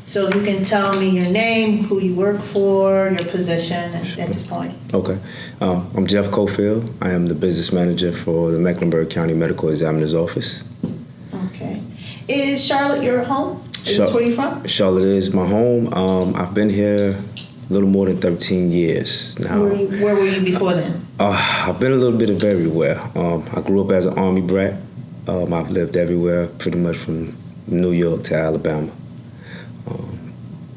So you can tell me your name, who you work for, your position at this point. Okay. I'm Jeff Coefield. I am the business manager for the Mecklenburg County Medical Examiner's Office. Okay. Is Charlotte your home? Is this where you're from? Charlotte is my home. I've been here a little more than 13 years now. Where were you before then? I've been a little bit of everywhere. I grew up as an Army brat. I've lived everywhere, pretty much from New York to Alabama.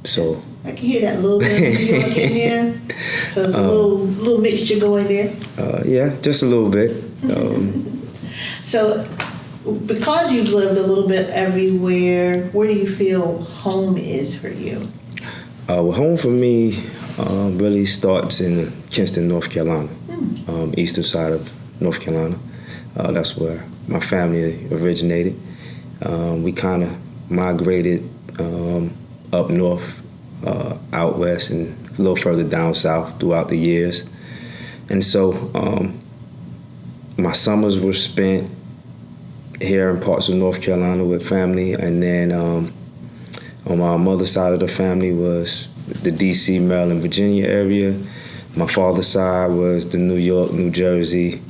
So I can hear that little bit of New York in there. So it's a little mixture going there. Yeah, just a little bit. So because you've lived a little bit everywhere, where do you feel home is for you? Well, home for me really starts in Kinston, North Carolina, eastern side of North Carolina. That's where my family originated. We kind of migrated up north, out west, and a little further down south throughout the years. And so my summers were spent here in parts of North Carolina with family, and then on my mother's side of the family was the D.C., Maryland, Virginia area. My father's side was the New York, New Jersey,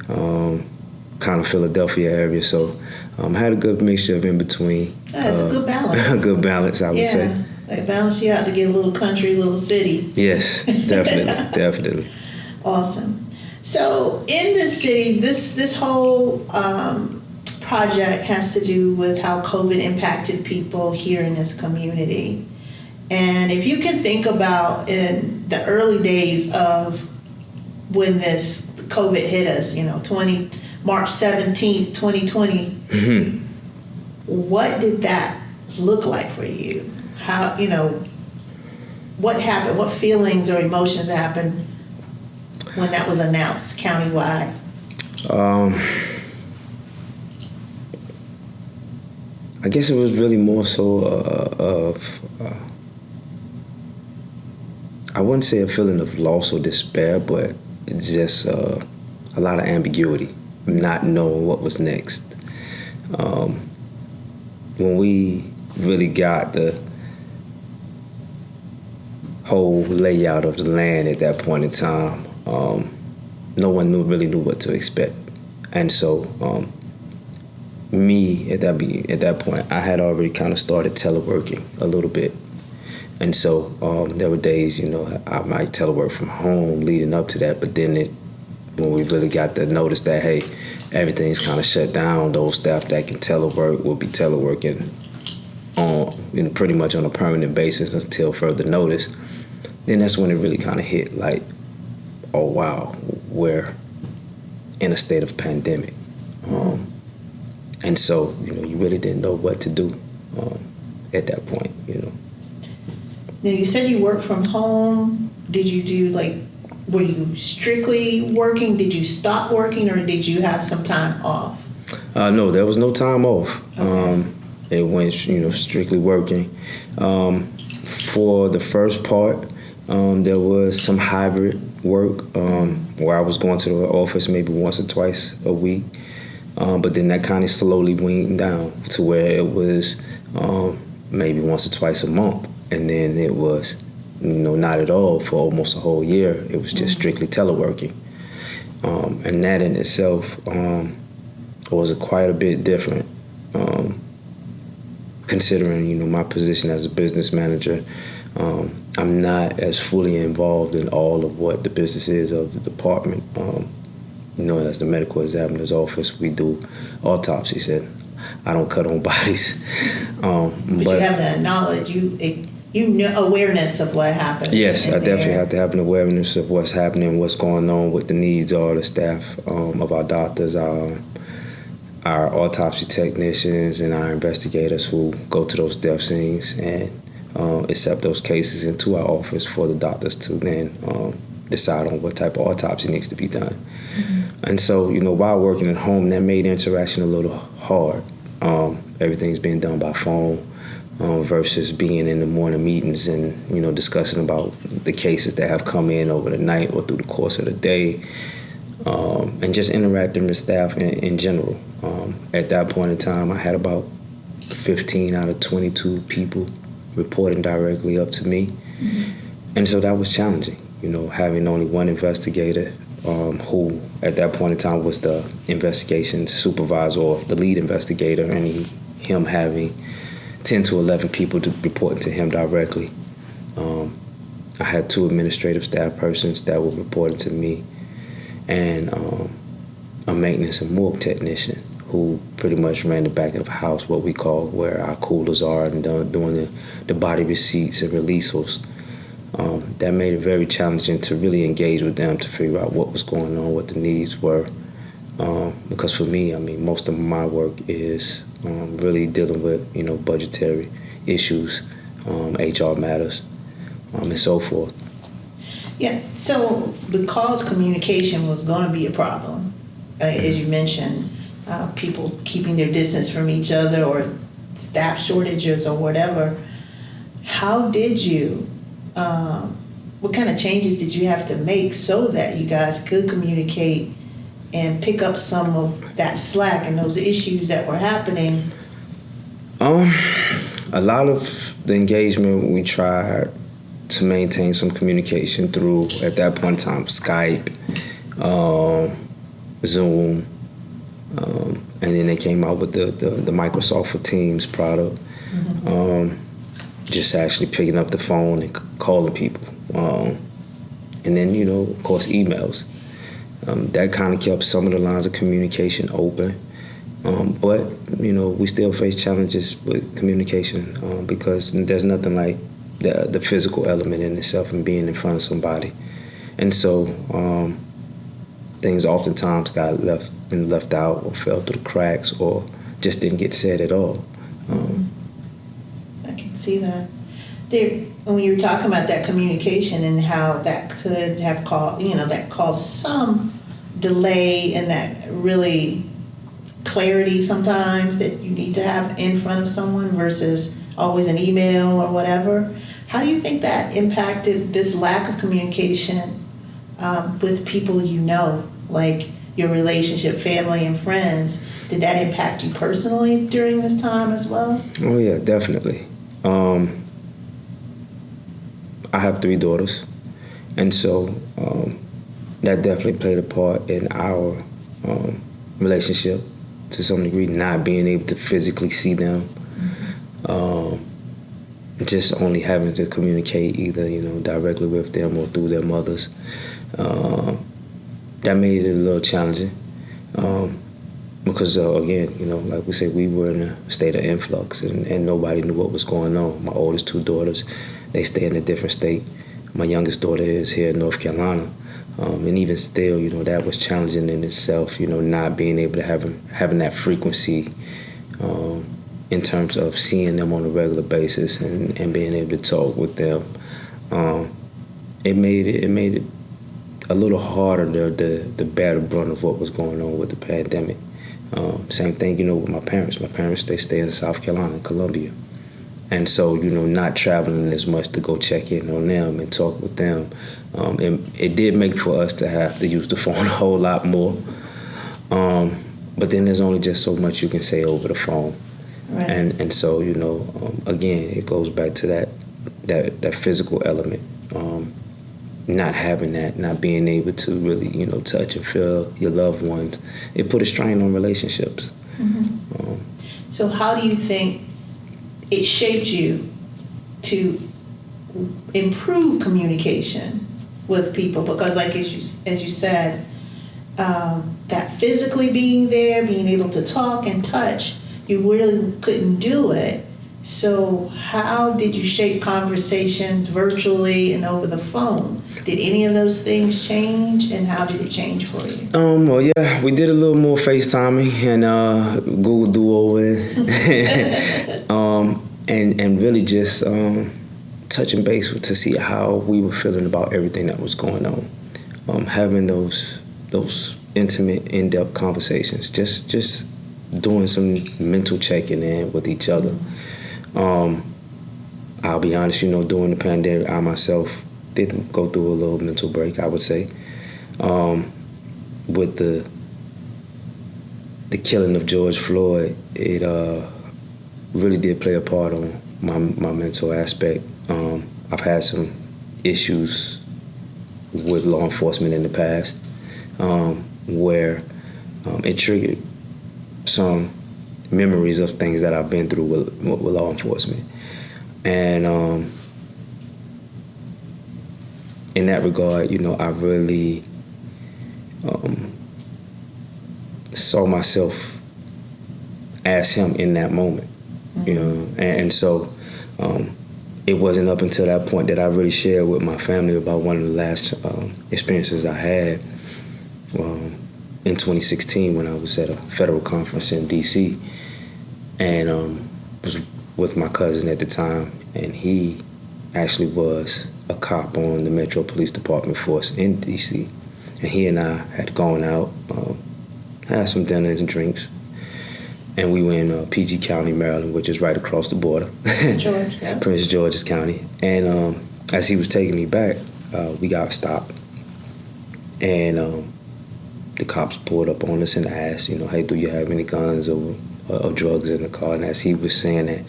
kind of Philadelphia area. So I had a good mixture of in between. That's a good balance. A good balance, I would say. They balance you out to get a little country, a little city. Yes, definitely, definitely. Awesome. So in the city, this whole project has to do with how COVID impacted people here in this community. And if you can think about in the early days of when this COVID hit us, March 17th, 2020, what did that look like for you? How, what happened? What feelings or emotions happened when that was announced countywide? I guess it was really more so of, I wouldn't say a feeling of loss or despair, but it's just a lot of ambiguity, not knowing what was next. When we really got the whole layout of the land at that point in time, no one really knew what to expect. And so me, at that point, I had already kind of started teleworking a little bit. And so there were days, I might telework from home leading up to that, but then when we really got the notice that, hey, everything's kind of shut down, those staff that can telework will be teleworking pretty much on a permanent basis until further notice, then that's when it really kind of hit like, oh, wow, we're in a state of pandemic. And so, you really didn't know what to do at that point, Now, you said you worked from home. Did you do, were you strictly working? Did you stop working, or did you have some time off? No, there was no time off. Okay. It went, strictly working. For the first part, there was some hybrid work where I was going to the office maybe once or twice a week. But then that kind of slowly weaned down to where it was maybe once or twice a month. And then it was, not at all for almost a whole year. It was just strictly teleworking. And that in itself was quite a bit different, considering, my position as a business manager. I'm not as fully involved in all of what the business is of the department. As the medical examiner's office, we do autopsies, and I don't cut on bodies. But you have that knowledge, you know awareness of what happened. Yes, I definitely have to have an awareness of what's happening, what's going on, what the needs are, the staff of our doctors, our autopsy technicians, and our investigators who go to those death scenes and accept those cases into our office for the doctors to then decide on what type of autopsy needs to be done. And so, while working at home, that made interaction a little hard. Everything's being done by phone versus being in the morning meetings and, discussing about the cases that have come in over the night or through the course of the day, and just interacting with staff in general. At that point in time, I had about 15 out of 22 people reporting directly up to me. And so that was challenging, having only one investigator who at that point in time was the investigation supervisor or the lead investigator, and him having 10 to 11 people reporting to him directly. I had 2 administrative staff persons that were reporting to me, and a maintenance and morgue technician who pretty much ran the back of the house, what we call where our coolers are, and doing the body receipts and releases. That made it very challenging to really engage with them to figure out what was going on, what the needs were. Because for me, most of my work is really dealing with, budgetary issues, HR matters, and so forth. Yeah, so because communication was going to be a problem, as you mentioned, people keeping their distance from each other or staff shortages or whatever, how did you, what kind of changes did you have to make so that you guys could communicate and pick up some of that slack and those issues that were happening? A lot of the engagement we tried to maintain some communication through, at that point in time, Skype, Zoom, and then they came out with the Microsoft for Teams product. Just actually picking up the phone and calling people. And then, of course, emails. That kind of kept some of the lines of communication open. But, we still face challenges with communication because there's nothing like the physical element in itself and being in front of somebody. And so things oftentimes got left out or fell through the cracks or just didn't get said at all. I can see that. When you were talking about that communication and how that could have caused some delay and that really clarity sometimes that you need to have in front of someone versus always an email or whatever. How do you think that impacted this lack of communication with people like your relationship, family, and friends? Did that impact you personally during this time as well? Oh, yeah, definitely. I have 3 daughters, and so that definitely played a part in our relationship to some degree, not being able to physically see them. Just only having to communicate either, directly with them or through their mothers. That made it a little challenging because, again, like we said, we were in a state of influx and nobody knew what was going on. My oldest 2 daughters, they stay in a different state. My youngest daughter is here in North Carolina. And even still, that was challenging in itself, not being able to having that frequency in terms of seeing them on a regular basis and being able to talk with them. It made it a little harder to bear the brunt of what was going on with the pandemic. Same thing, with my parents. My parents, they stay in South Carolina, Columbia. And so, not traveling as much to go check in on them and talk with them. It did make for us to have to use the phone a whole lot more. But then there's only just so much you can say over the phone. Right. And so, again, it goes back to that physical element. Not having that, not being able to really, touch and feel your loved ones, it put a strain on relationships. Mm-hmm. So how do you think it shaped you to improve communication with people? Because like as you said, that physically being there, being able to talk and touch, you really couldn't do it. So how did you shape conversations virtually and over the phone? Did any of those things change, and how did it change for you? Well, yeah, we did a little more FaceTiming and Google Duo and really just touching base to see how we were feeling about everything that was going on. Having those intimate, in-depth conversations, just doing some mental checking in with each other. I'll be honest, during the pandemic, I myself did go through a little mental break, I would say. With the killing of George Floyd, it really did play a part on my mental aspect. I've had some issues with law enforcement in the past, where it triggered some memories of things that I've been through with law enforcement. And in that regard, I really saw myself as him in that moment, and so it wasn't up until that point that I really shared with my family about one of the last experiences I had in 2016 when I was at a federal conference in D.C. and was with my cousin at the time, and he actually was a cop on the Metro Police Department force in D.C. And he and I had gone out, had some dinners and drinks, and we were in PG County, Maryland, which is right across the border. George, yeah. Prince George's County. And as he was taking me back, we got stopped. And the cops pulled up on us and asked, hey, do you have any guns or drugs in the car? And as he was saying that,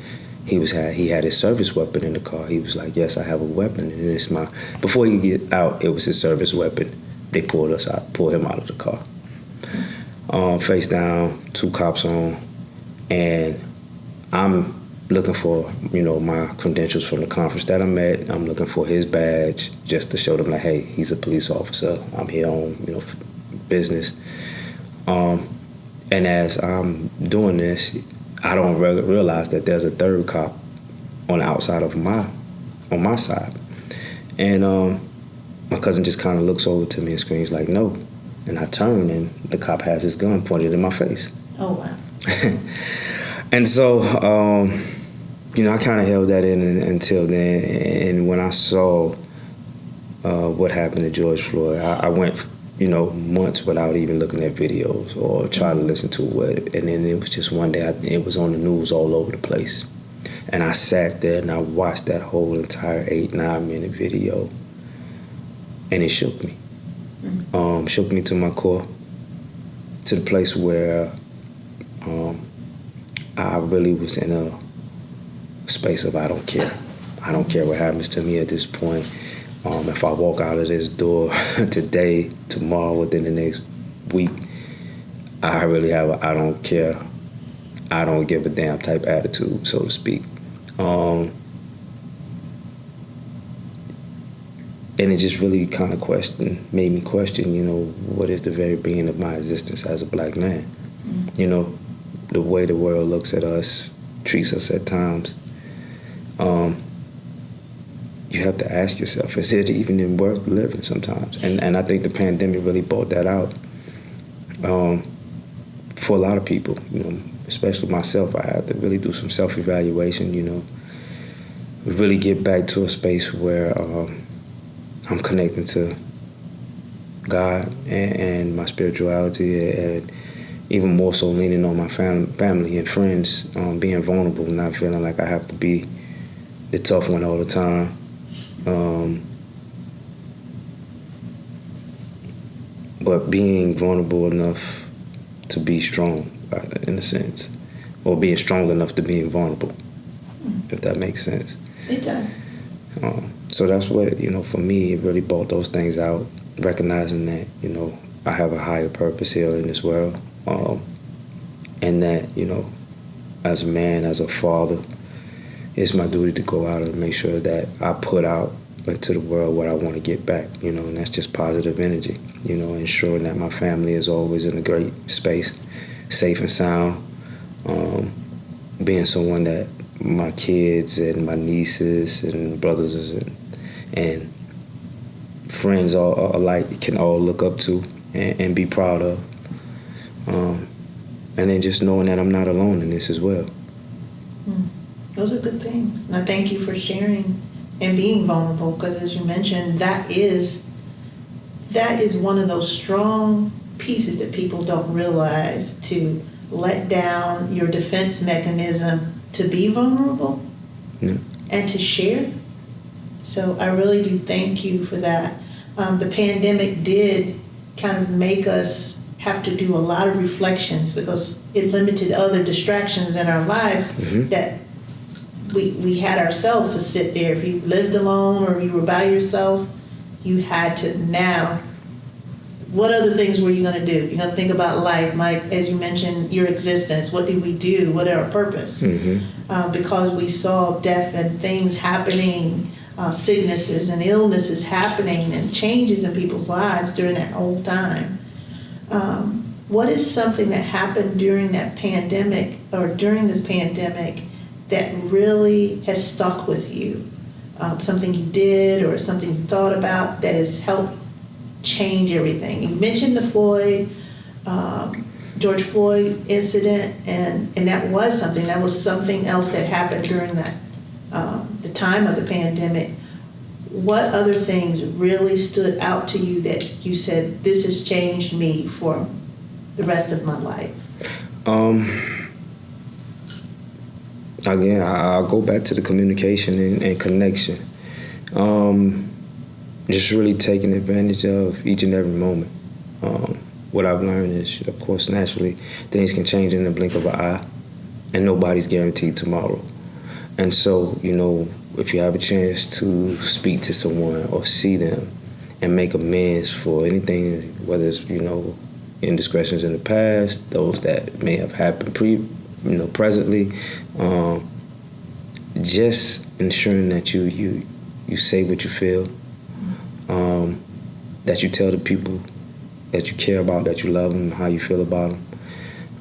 he had his service weapon in the car. He was like, yes, I have a weapon. And it's before he could get out, it was his service weapon. They pulled him out of the car. Face down, 2 cops on, and I'm looking for, my credentials from the conference that I'm at. I'm looking for his badge just to show them like, hey, he's a police officer. I'm here on, business. And as I'm doing this, I don't realize that there's a 3rd cop on the outside of on my side. And my cousin just kind of looks over to me and screams like, no. And I turn and the cop has his gun pointed in my face. Oh, wow. And so, I kind of held that in until then. And when I saw what happened to George Floyd, I went, months without even looking at videos or trying to listen to it. And then it was just one day, it was on the news all over the place. And I sat there and I watched that whole entire 8-9 minute video. And it shook me. Shook me to my core, to the place where I really was in a space of I don't care. I don't care what happens to me at this point. If I walk out of this door today, tomorrow, within the next week, I really have a I don't care, I don't give a damn type attitude, so to speak. And it just really kind of made me question, what is the very being of my existence as a black man? The way the world looks at us, treats us at times. You have to ask yourself, is it even worth living sometimes? And I think the pandemic really brought that out for a lot of people, especially myself. I had to really do some self-evaluation, really get back to a space where I'm connecting to God and my spirituality, and even more so leaning on my family and friends, being vulnerable, not feeling like I have to be the tough one all the time. But being vulnerable enough to be strong, in a sense, or being strong enough to be vulnerable, if that makes sense. It does. So that's what, for me, it really brought those things out, recognizing that, I have a higher purpose here in this world. And that, as a man, as a father, it's my duty to go out and make sure that I put out into the world what I want to get back, and that's just positive energy, ensuring that my family is always in a great space, safe and sound, being someone that my kids and my nieces and brothers and friends all alike can all look up to and be proud of. And then just knowing that I'm not alone in this as well. Those are good things. And I thank you for sharing and being vulnerable, because as you mentioned, that is one of those strong pieces that people don't realize, to let down your defense mechanism to be vulnerable and to share. So I really do thank you for that. The pandemic did kind of make us have to do a lot of reflections, because it limited other distractions in our lives that we had ourselves to sit there. If you lived alone or you were by yourself, you had to now. What other things were you going to do? You're going to think about life, like, as you mentioned, your existence. What do we do? What are our purpose? Because we saw death and things happening, sicknesses and illnesses happening and changes in people's lives during that whole time. What is something that happened during that pandemic or during this pandemic that really has stuck with you? Something you did or something you thought about that has helped change everything. You mentioned the George Floyd incident, and that was something else that happened during that the time of the pandemic. What other things really stood out to you that you said, this has changed me for the rest of my life? Again, I'll go back to the communication and connection. Just really taking advantage of each and every moment. What I've learned is, of course, naturally, things can change in the blink of an eye, and nobody's guaranteed tomorrow. And so, if you have a chance to speak to someone or see them and make amends for anything, whether it's, indiscretions in the past, those that may have happened presently, just ensuring that you say what you feel, that you tell the people that you care about, that you love them, how you feel about them.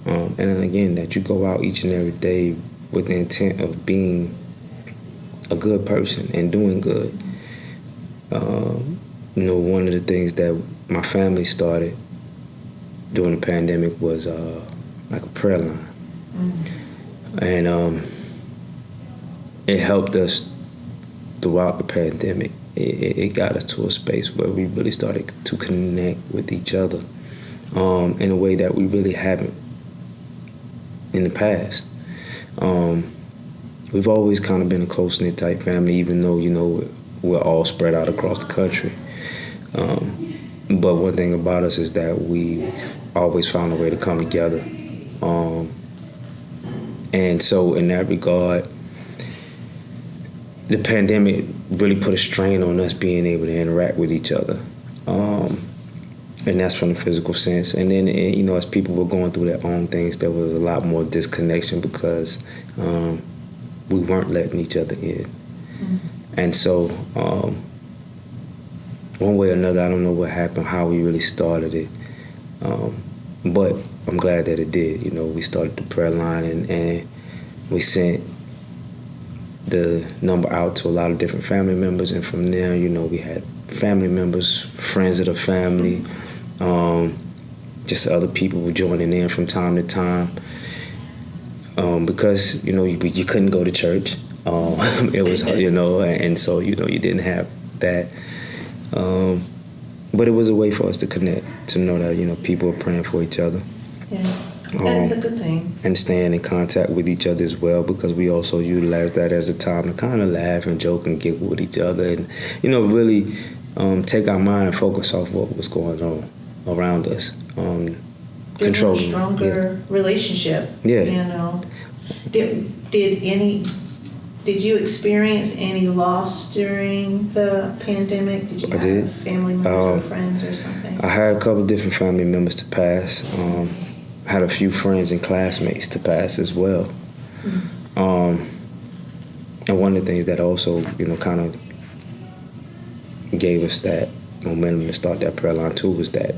And then again, that you go out each and every day with the intent of being a good person and doing good. One of the things that my family started during the pandemic was like a prayer line. And it helped us throughout the pandemic. It got us to a space where we really started to connect with each other in a way that we really haven't in the past. We've always kind of been a close-knit type family, even though, we're all spread out across the country. But one thing about us is that we always found a way to come together. And so in that regard, the pandemic really put a strain on us being able to interact with each other. And that's from the physical sense. And then, as people were going through their own things, there was a lot more disconnection because we weren't letting each other in. And so, one way or another, I don't know what happened, how we really started it. But I'm glad that it did. We started the prayer line and we sent the number out to a lot of different family members. And from there, we had family members, friends of the family, just other people were joining in from time to time. Because, you couldn't go to church. It was, and so, you didn't have that. But it was a way for us to connect, to know that, people are praying for each other. Yeah, that is a good thing. And staying in contact with each other as well, because we also utilize that as a time to kind of laugh and joke and giggle with each other and, really take our mind and focus off what was going on around us. Control a stronger relationship. Yeah. Did you experience any loss during the pandemic? Did you have family members or friends or something? I had a couple different family members to pass. Had a few friends and classmates to pass as well. And one of the things that also, kind of gave us that momentum to start that prayer line too was that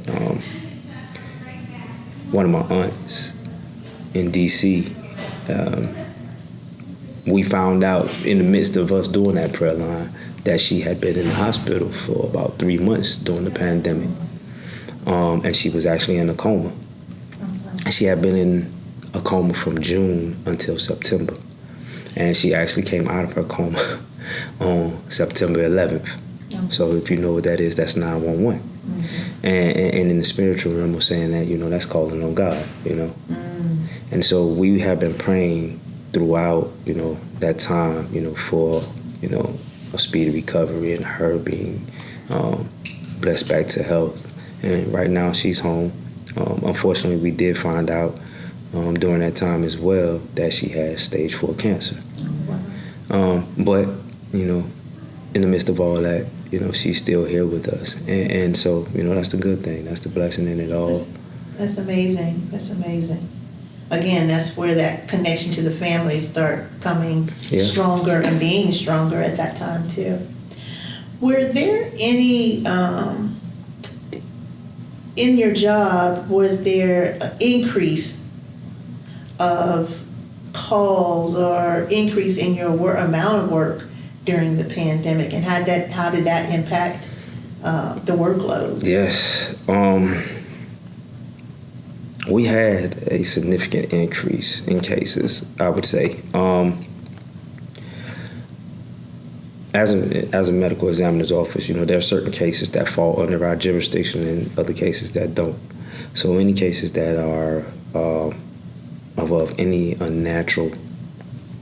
one of my aunts in D.C., we found out in the midst of us doing that prayer line that she had been in the hospital for about 3 months during the pandemic. And she was actually in a coma. She had been in a coma from June until September. And she actually came out of her coma on September 11th. So if you know what that is, that's 911. And in the spiritual realm, we're saying that, that's calling on God, And so we have been praying throughout, that time, for, a speedy recovery and her being blessed back to health. And right now she's home. Unfortunately, we did find out during that time as well that she had stage 4 cancer. But, in the midst of all that, she's still here with us. And so, that's the good thing. That's the blessing in it all. That's amazing. That's amazing. Again, that's where that connection to the family start coming stronger and being stronger at that time too. Were there any, in your job, was there an increase of calls or increase in your amount of work during the pandemic, and how did that impact the workload? Yes. We had a significant increase in cases, I would say. As a medical examiner's office, there are certain cases that fall under our jurisdiction and other cases that don't. So any cases that are of any unnatural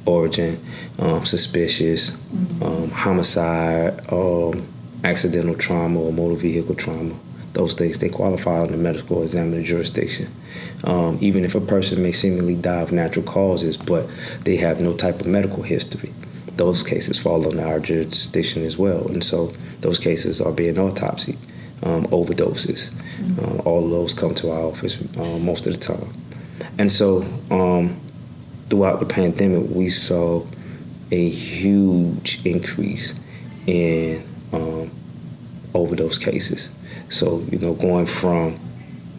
origin, suspicious, homicide, accidental trauma or motor vehicle trauma, those things, they qualify under medical examiner jurisdiction. Even if a person may seemingly die of natural causes, but they have no type of medical history, those cases fall under our jurisdiction as well. And so those cases are being autopsied, overdoses. All of those come to our office most of the time. And so throughout the pandemic, we saw a huge increase in overdose cases. So, going from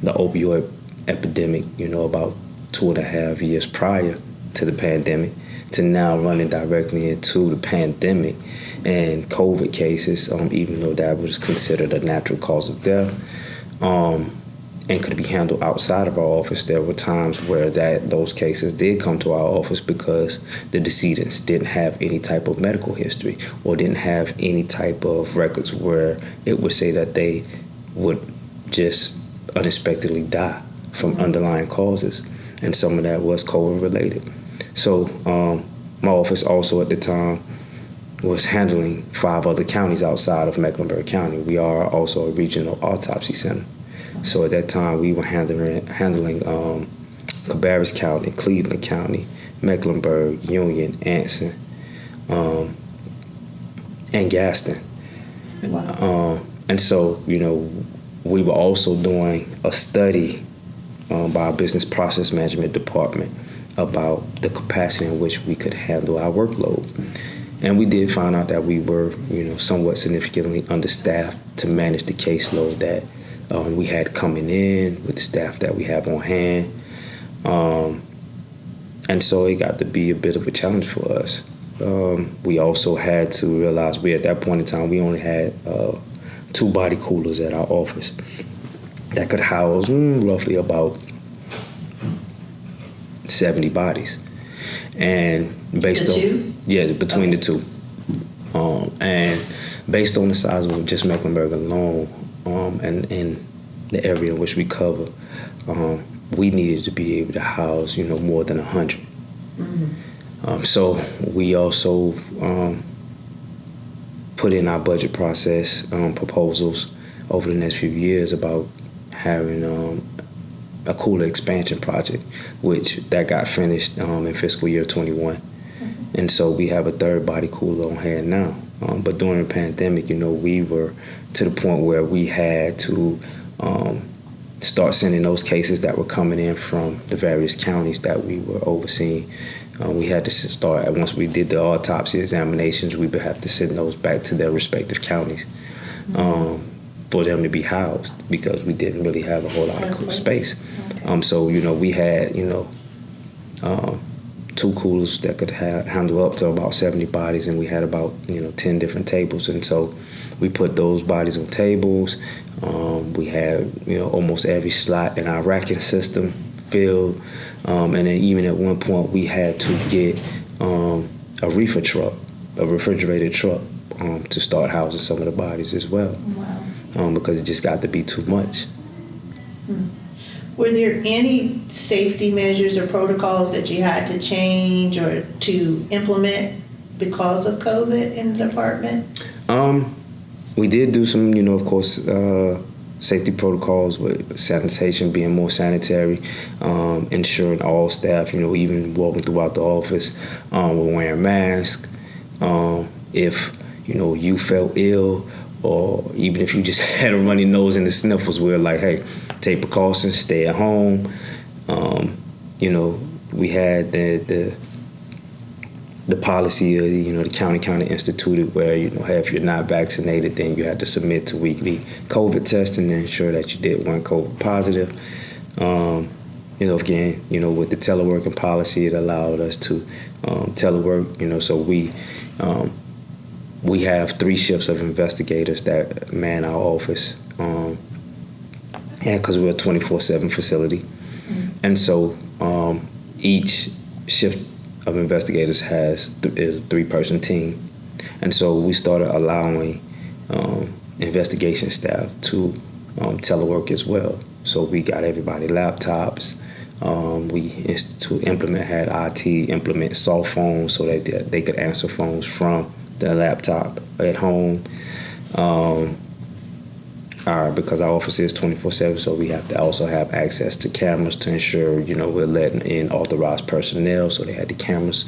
the opioid epidemic, about 2.5 years prior to the pandemic, to now running directly into the pandemic and COVID cases, even though that was considered a natural cause of death, and could be handled outside of our office. There were times where those cases did come to our office because the decedents didn't have any type of medical history or didn't have any type of records where it would say that they would just unexpectedly die from underlying causes. And some of that was COVID related. So my office also at the time was handling 5 other counties outside of Mecklenburg County. We are also a regional autopsy center. So at that time, we were handling Cabarrus County, Cleveland County, Mecklenburg, Union, Anson, and Gaston. Wow. And so, we were also doing a study by our business process management department about the capacity in which we could handle our workload. And we did find out that we were, somewhat significantly understaffed to manage the caseload that we had coming in with the staff that we have on hand. And so it got to be a bit of a challenge for us. We also had to realize at that point in time, we only had 2 body coolers at our office that could house roughly about 70 bodies. And based on... two? Yeah, between the 2. And based on the size of just Mecklenburg alone, and in the area in which we cover, we needed to be able to house, more than 100. So we also put in our budget process proposals over the next few years about having a cooler expansion project, which that got finished in fiscal year 21. And so we have a 3rd body cooler on hand now. But during the pandemic, we were to the point where we had to start sending those cases that were coming in from the various counties that we were overseeing. We had to start, once we did the autopsy examinations, we would have to send those back to their respective counties for them to be housed, because we didn't really have a whole lot of space. Okay. So, we had, 2 coolers that could handle up to about 70 bodies, and we had about 10 different tables. And so we put those bodies on tables. We had almost every slot in our racking system filled, and then even at one point we had to get a reefer truck, a refrigerated truck, to start housing some of the bodies as well. Wow. Because it just got to be too much. Were there any safety measures or protocols that you had to change or to implement because of COVID in the department? We did do some, of course, safety protocols with sanitation being more sanitary, ensuring all staff, even walking throughout the office, were wearing masks. If, you felt ill, or even if you just had a runny nose and the sniffles, we're like, hey, take precautions, stay at home. We had the policy of, the county instituted where, hey, if you're not vaccinated, then you have to submit to weekly COVID testing to ensure that you weren't COVID positive. Again, with the teleworking policy, it allowed us to telework, so we have 3 shifts of investigators that man our office, and because we're a 24/7 facility. Mm-hmm. And so each shift of investigators is a 3-person team. And so we started allowing investigation staff to telework as well. So we got everybody laptops. We had IT implement soft phones so that they could answer phones from the laptop at home. Because our office is 24/7, so we have to also have access to cameras to ensure, we're letting in authorized personnel. So they had the cameras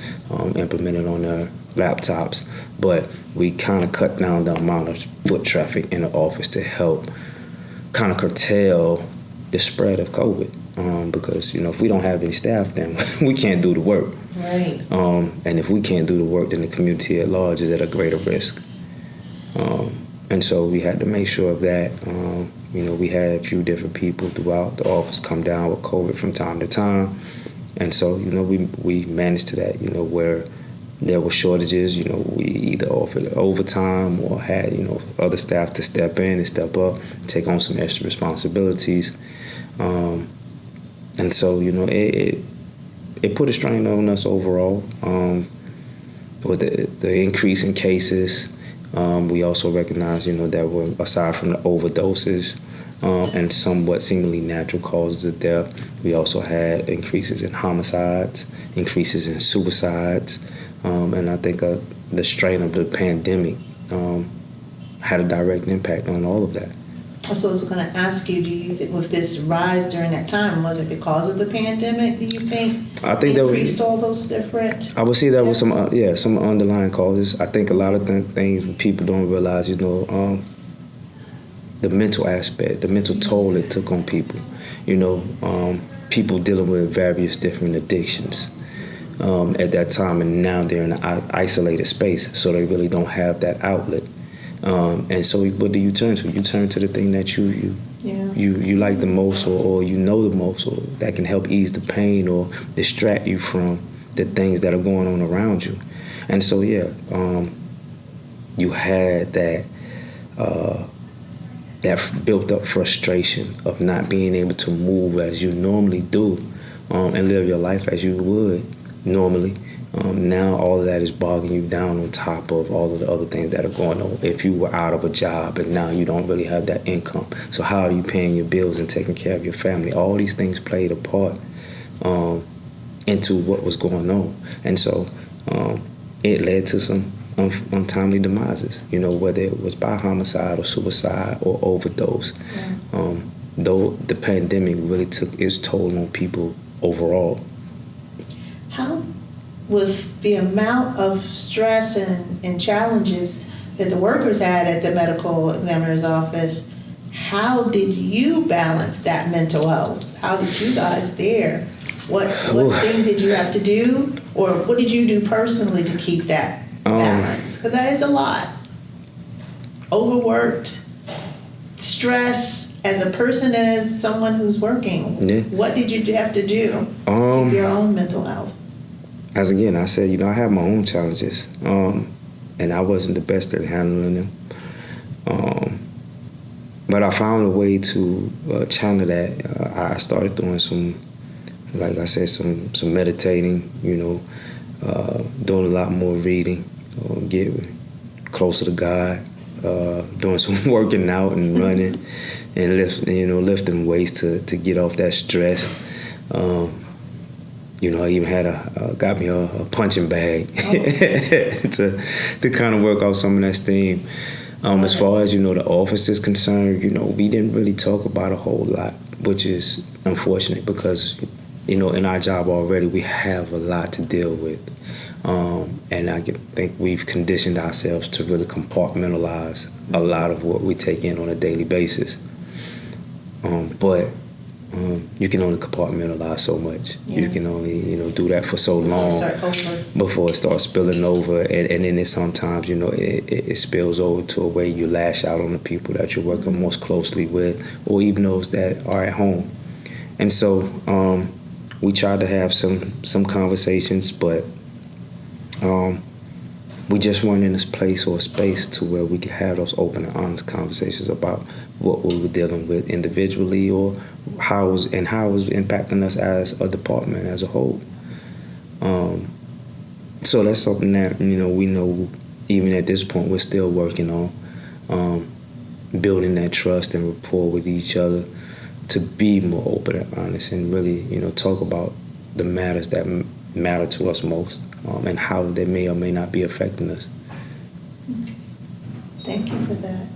implemented on their laptops. But we kind of cut down the amount of foot traffic in the office to help kind of curtail the spread of COVID. Because, if we don't have any staff, then we can't do the work. Right. And if we can't do the work, then the community at large is at a greater risk. And so we had to make sure of that. We had a few different people throughout the office come down with COVID from time to time. And so, we managed to that, where there were shortages, we either offered overtime or had, other staff to step in and step up, take on some extra responsibilities. And so, it put a strain on us overall. With the increase in cases, we also recognize, that we're, aside from the overdoses and somewhat seemingly natural causes of death, we also had increases in homicides, increases in suicides, and I think the strain of the pandemic had a direct impact on all of that. So I was going to ask you, do you think with this rise during that time, was it because of the pandemic, do you think? I think increased all those different? I would say there was some underlying causes. I think a lot of things people don't realize, the mental aspect, the mental toll it took on people. People dealing with various different addictions at that time, and now they're in an isolated space, so they really don't have that outlet. And so what do you turn to? You turn to the thing that you like the most, or the most, or that can help ease the pain or distract you from the things that are going on around you. And so you had that built up frustration of not being able to move as you normally do, and live your life as you would normally. Now all of that is bogging you down on top of all of the other things that are going on. If you were out of a job and now you don't really have that income, so how are you paying your bills and taking care of your family? All these things played a part into what was going on. And so it led to some untimely demises, whether it was by homicide or suicide or overdose. Yeah. Though the pandemic really took its toll on people overall. How, with the amount of stress and challenges that the workers had at the medical examiner's office, how did you balance that mental health? How did you guys there? What things did you have to do, or what did you do personally to keep that balance? Because that is a lot. Overworked, stress. As a person, as someone who's working, what did you have to do to keep your own mental health? As again, I said, I have my own challenges, and I wasn't the best at handling them. But I found a way to channel that. I started doing some, like I said, some meditating, doing a lot more reading, getting closer to God, doing some working out and running, and lifting weights to get off that stress. I even had got me a punching bag to kind of work off some of that steam. As far as, the office is concerned, we didn't really talk about a whole lot, which is unfortunate because, in our job already, we have a lot to deal with. And I think we've conditioned ourselves to really compartmentalize a lot of what we take in on a daily basis. But you can only compartmentalize so much. Yeah. You can only, do that for so long before it starts spilling over. And then it sometimes, it spills over to a way you lash out on the people that you're working most closely with, or even those that are at home. And so we tried to have some conversations, but we just weren't in this place or space to where we could have those open and honest conversations about what we were dealing with individually, or how it was impacting us as a department as a whole. So that's something that we know even at this point we're still working on, building that trust and rapport with each other to be more open and honest, and really talk about the matters that matter to us most, and how they may or may not be affecting us. Okay. Thank you for that.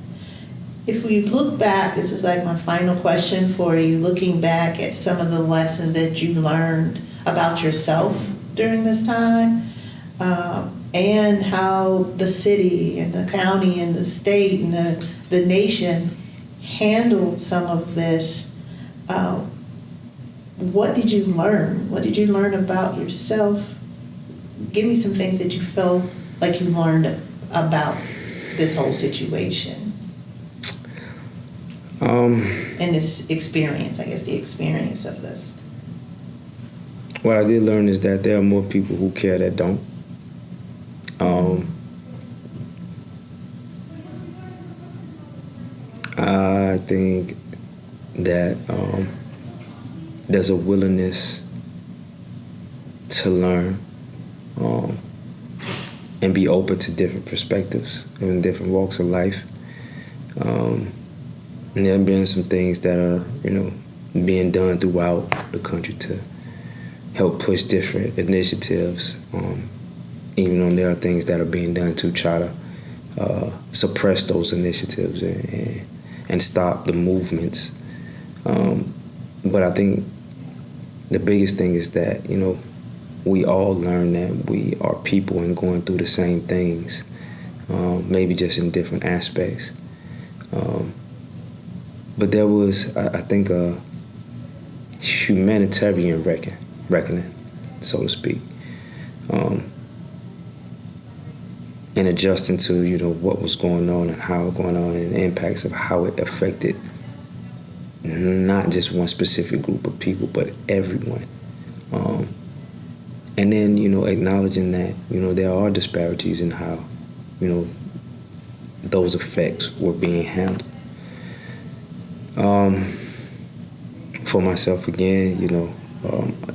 If we look back, this is like my final question for you, looking back at some of the lessons that you learned about yourself during this time, and how the city and the county and the state and the nation handled some of this, what did you learn? What did you learn about yourself? Give me some things that you felt like you learned about this whole situation. And this experience, I guess the experience of this. What I did learn is that there are more people who care that don't. I think that there's a willingness to learn and be open to different perspectives and different walks of life. And there have been some things that are, being done throughout the country to help push different initiatives, even though there are things that are being done to try to suppress those initiatives and stop the movements. But I think the biggest thing is that, we all learn that we are people and going through the same things, maybe just in different aspects. But there was, I think, a humanitarian reckoning, so to speak, and adjusting to, what was going on and how it was going on, and the impacts of how it affected not just one specific group of people, but everyone. And then, acknowledging that, there are disparities in how, those effects were being handled. For myself, again,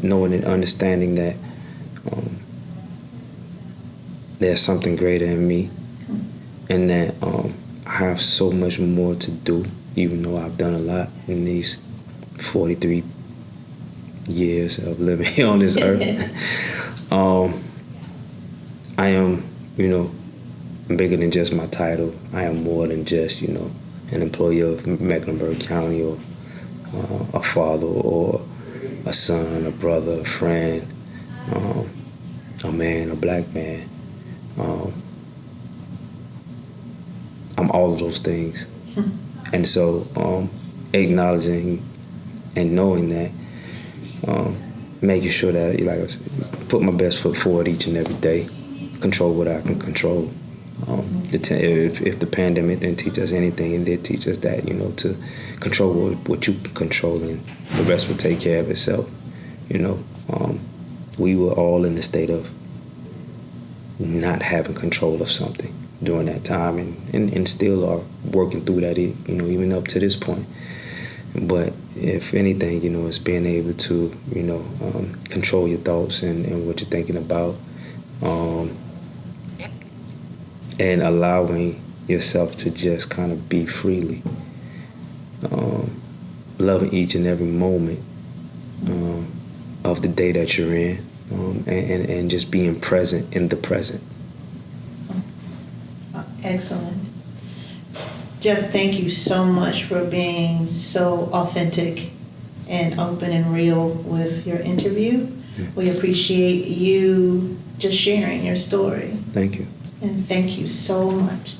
knowing and understanding that there's something greater in me, and that I have so much more to do, even though I've done a lot in these 43 years of living here on this earth. I am, bigger than just my title. I am more than just, an employee of Mecklenburg County, or a father, or a son, a brother, a friend, a man, a black man. I'm all of those things. And so acknowledging and knowing that, making sure that, like I said, put my best foot forward each and every day, control what I can control. If the pandemic didn't teach us anything, it did teach us that, to control what you can control, and the rest will take care of itself. We were all in the state of not having control of something during that time, and still are working through that, even up to this point. But if anything, it's being able to, control your thoughts and what you're thinking about, and allowing yourself to just kind of be freely, loving each and every moment of the day that you're in, and just being present in the present. Excellent. Jeff, thank you so much for being so authentic and open and real with your interview. We appreciate you just sharing your story. Thank you. And thank you so much.